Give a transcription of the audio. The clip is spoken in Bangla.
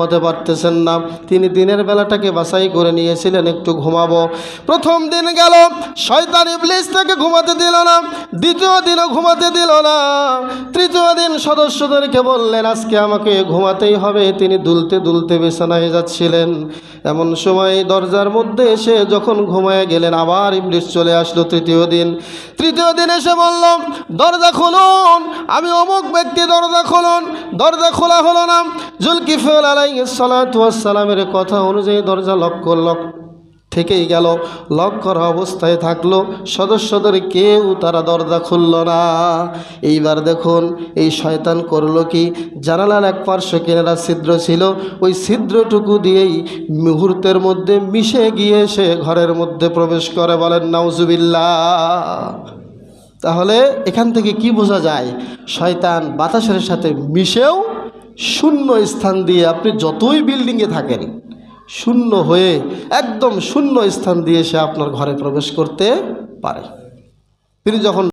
হতে পারতেছেন না। তিনি দিনের বেলাটাকে বাছাই করে নিয়েছিলেন একটু ঘুমাবো। প্রথম দিন গেল, শয়তান ইবলিস তাকে ঘুমাতে দিল না। দ্বিতীয় দিনও ঘুমাতে দিল না। তৃতীয় দিন সদস্যদেরকে বললেন আজকে আমাকে ঘুমাতেই হবে। তিনি দুলতে দুলতে বিছানায় যাচ্ছিলেন। এমন সময় দরজার মধ্যে এসে যখন ঘুমায় গেলেন, আবার ইবলিস চলে আসলো। তৃতীয় দিন এসে বলল দরজা খুলুন, আমি অমুক ব্যক্তি, দরজা খুলুন। দরজা খোলা হলো না। জুলকিফল আলাইহিস সালাতু ওয়াস সালামের কথা অনুযায়ী দরজা লক থেকেই গেল, লক করা অবস্থায় থাকলো। সদস্যদের কেউ তারা দরজা খুলল না। এইবার দেখুন এই শয়তান করলো কি, জানালার এক পার্শ্বে কিনারা ছিদ্র ছিল, ওই ছিদ্রটুকু দিয়েই মুহূর্তের মধ্যে মিশে গিয়ে সে ঘরের মধ্যে প্রবেশ করে। বলেন নাউজুবিল্লাহ। তাহলে এখান থেকে কি বোঝা যায়? শয়তান বাতাসের সাথে মিশেও শূন্য স্থান দিয়ে, আপনি যতই বিল্ডিংয়ে থাকেন, শূন্য হয়ে একদম শূন্য স্থান দিয়ে সে আপনার ঘরে প্রবেশ করতে পারে। তিনি যখন